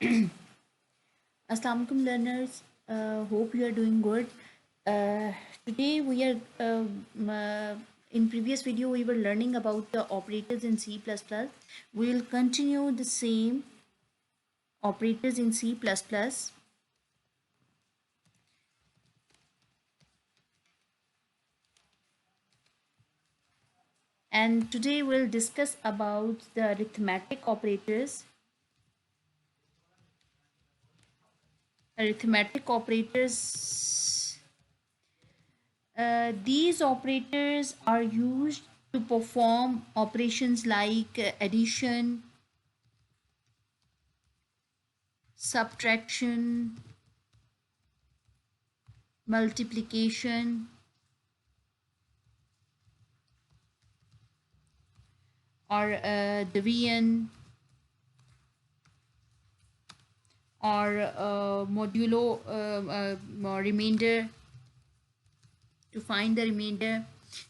Assalamu alaikum learners. Hope you are doing good. Uh, Today we are in previous video we were learning about the operators in C++. We will continue the same operators in C++, and today we'll discuss about the arithmetic operators. Arithmetic operators. These operators are used to perform operations like addition, subtraction, multiplication, or division, or modulo remainder, to find the remainder.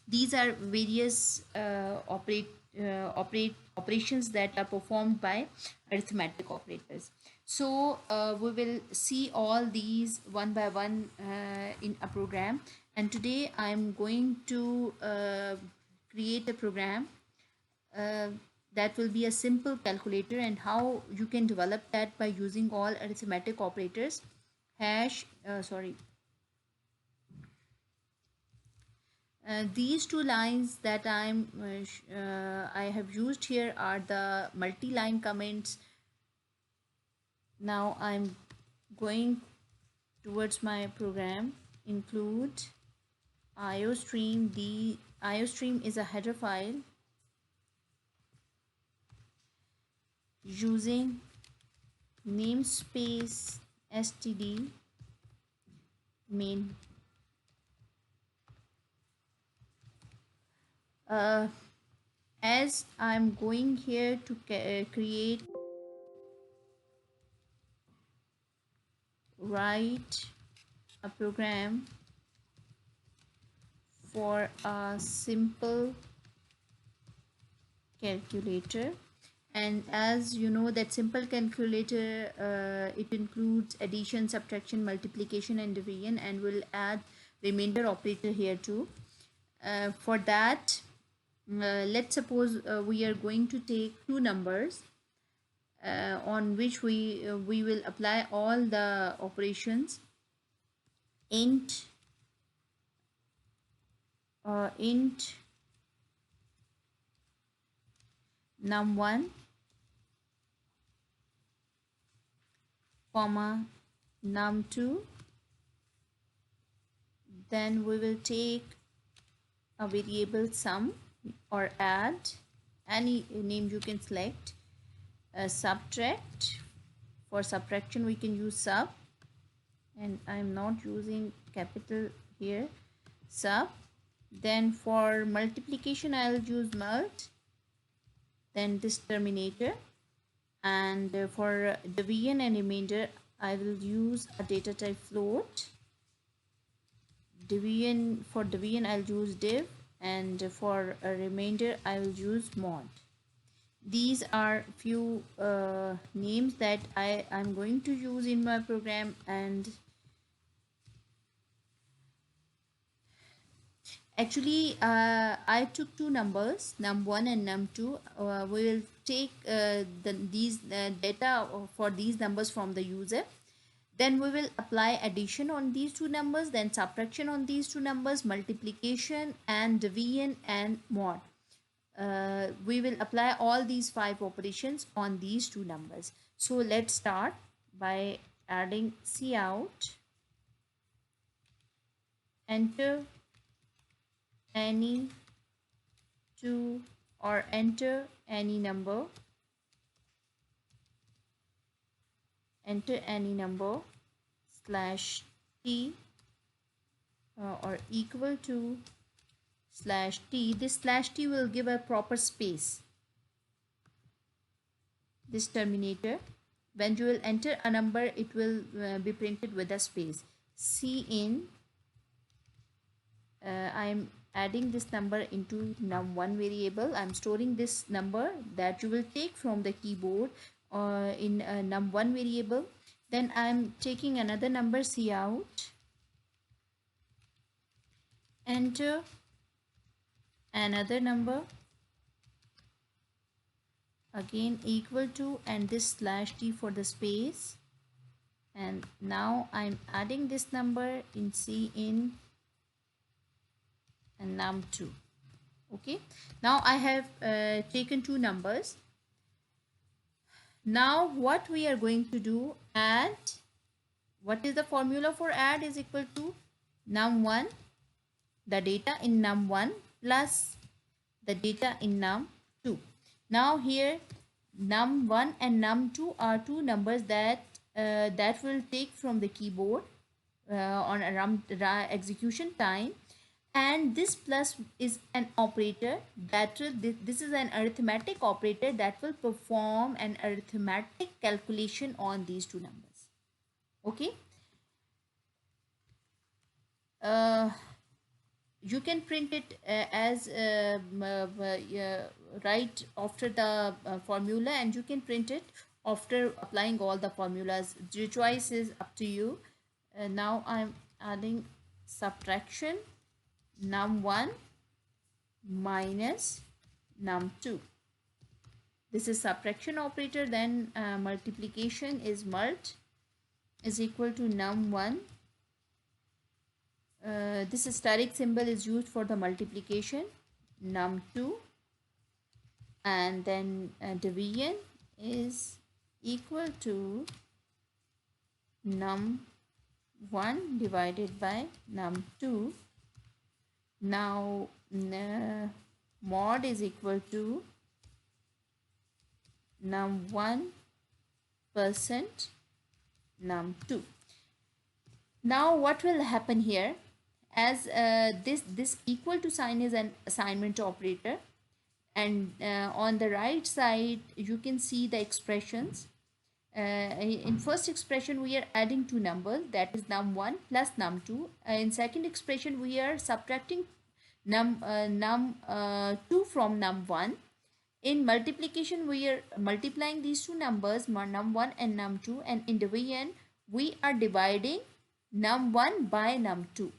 These are various operations that are performed by arithmetic operators. So we will see all these one by one in a program. And today I'm going to create a program uh, that will be a simple calculator, and how you can develop that by using all arithmetic operators. Hash sorry These two lines that I have used here are the multi-line comments. Now I'm going towards my program. Include iostream. The iostream is a header file using namespace std main. uh, as I'm going here to create, write a program for a simple calculator. And as you know that simple calculator, it includes addition, subtraction, multiplication and division, and we'll add remainder operator here too. For that, let's suppose we are going to take two numbers on which we will apply all the operations. Int num1 comma num2. Then we will take a variable sum, or add, any name you can select. Subtract, for subtraction we can use sub, and I'm not using capital here, sub. Then for multiplication I'll use mult, then this terminator. And for division and remainder I will use a data type float. For division I'll use div, and for a remainder I will use mod. These are few names that I'm going to use in my program. And actually I took two numbers, num1 and num2. We will take these data for these numbers from the user. Then we will apply addition on these two numbers, then subtraction on these two numbers, multiplication and division and mod. We will apply all these five operations on these two numbers. So let's start by adding cout, enter any two, or enter any number, slash t, or equal to slash t. This slash t will give a proper space, this terminator. When you will enter a number, it will be printed with a space. Cin, I'm adding this number into num1 variable. I'm storing this number that you will take from the keyboard in num1 variable. Then I'm taking another number cout, enter another number, again equal to, and this slash t for the space. And now I'm adding this number in cin and num2. Okay, now I have taken two numbers. Now what we are going to do, add. What is the formula for add? Is equal to num1, the data in num1 plus the data in num2. Now here num1 and num2 are two numbers that that will take from the keyboard on around execution time, and this plus is an operator that will, this is an arithmetic operator that will perform an arithmetic calculation on these two numbers. Okay, you can print it as right after the formula, and you can print it after applying all the formulas. Your choice is up to you. Now I'm adding subtraction num1 minus num2. This is subtraction operator. Then multiplication is mult is equal to num1. This asterisk symbol is used for the multiplication, num2, and then division is equal to num1 divided by num2. Now mod is equal to num1% num2. Now what will happen here, as this equal to sign is an assignment operator, and on the right side you can see the expressions. In first expression we are adding two numbers, that is num1 plus num2. In second expression we are subtracting num2 from num1. In multiplication we are multiplying these two numbers, num1 and num2, and in division we are dividing num1 by num2.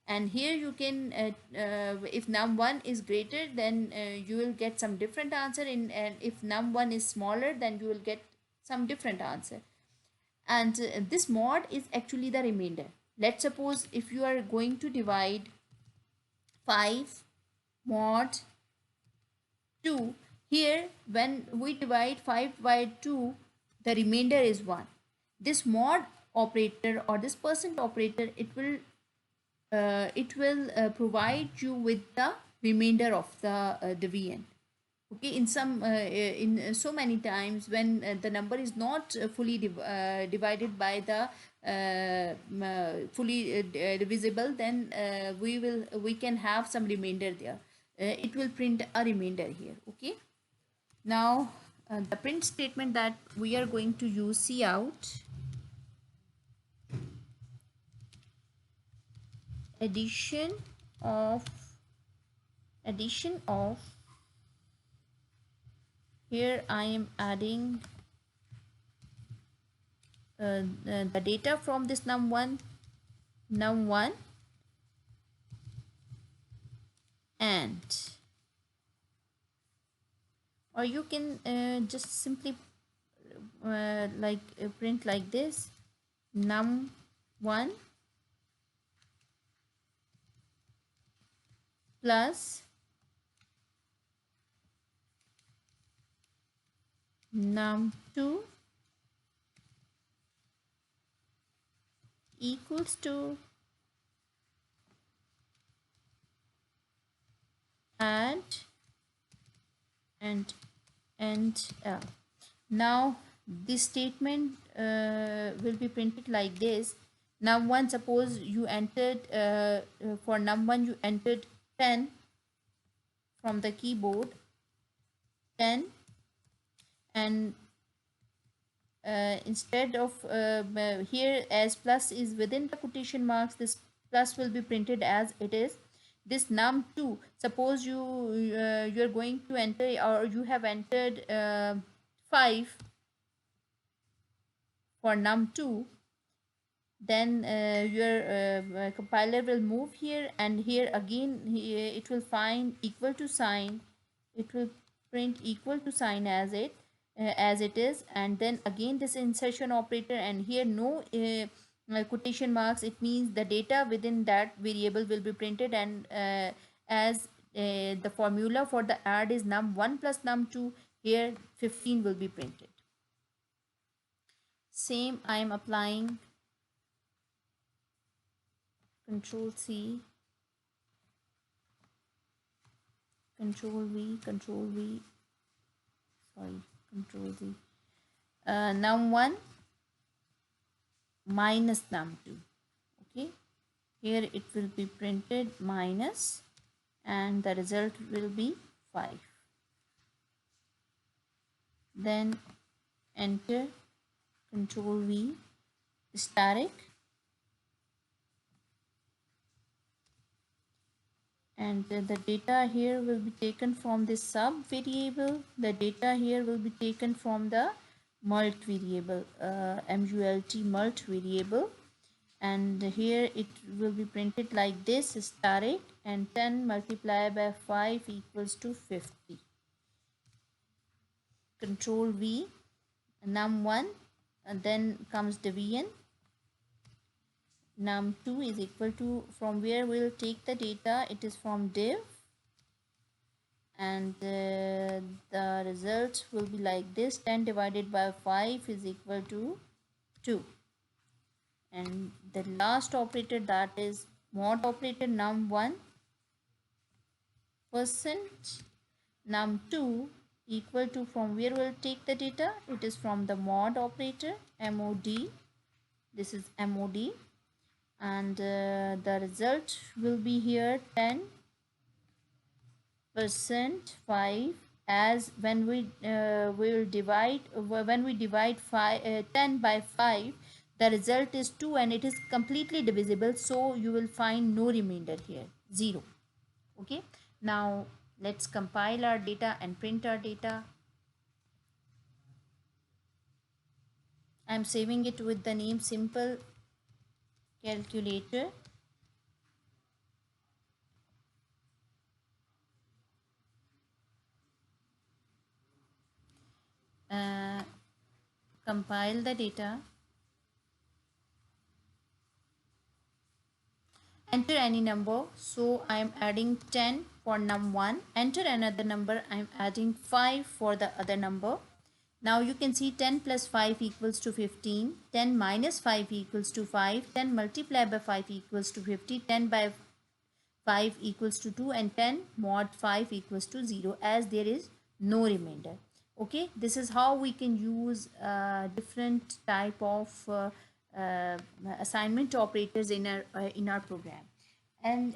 And here you can if num1 is greater, then you will get some different answer, and if num1 is smaller, then you will get some different answer. And this mod is actually the remainder. Let's suppose if you are going to divide 5 mod 2, here when we divide 5 by 2, the remainder is 1. This mod operator or this percent operator, it will provide you with the remainder of the division. Okay, in some in so many times when the number is not fully divided by the fully divisible, then we can have some remainder there. It will print a remainder here. Okay, now the print statement that we are going to use, cout addition of here I am adding the data from this num1 and, or you can just simply print like this, num1 plus num2 equals to add and L. Now this statement will be printed like this. Num1, suppose you entered for num1 you entered 10 from the keyboard, 10, and instead of here, as plus is within the quotation marks, this plus will be printed as it is. This num2, suppose you are going to enter, or you have entered 5 for num2, then your compiler will move here, and here again it will find equal to sign. It will print equal to sign as it is, and then again this insertion operator, and here no quotation marks. It means the data within that variable will be printed, and as the formula for the add is num1 plus num2, here 15 will be printed. Same I am applying. Control C, Control V, Control V, sorry, Control Z. Num1 minus num2. Okay, here it will be printed minus, and the result will be 5. Then enter Control V, static, and the data here will be taken from this sub variable. The data here will be taken from the mult variable, mult mult variable, and here it will be printed like this, static, and 10 multiplied by 5 equals to 50. Control V, num1, and then comes division. Num2 is equal to, from where we'll take the data, it is from div, and the result will be like this: 10 divided by 5 is equal to 2. And the last operator, that is mod operator, num1 percent num2 equal to, from where we'll take the data, it is from the mod operator, mod. This is mod, and the result will be here 10% 5, as when we will divide, when we divide 10 by 5, the result is 2, and it is completely divisible, so you will find no remainder here, 0. Okay, now let's compile our data and print our data. I'm saving it with the name simple calculator. Compile the data, enter any number, so I am adding 10 for num1. Enter another number, I am adding 5 for the other number. Now you can see 10 plus 5 equals to 15, 10 minus 5 equals to 5, 10 multiplied by 5 equals to 50, 10 by 5 equals to 2, and 10 mod 5 equals to 0, as there is no remainder. Okay, this is how we can use different type of assignment operators in our program. And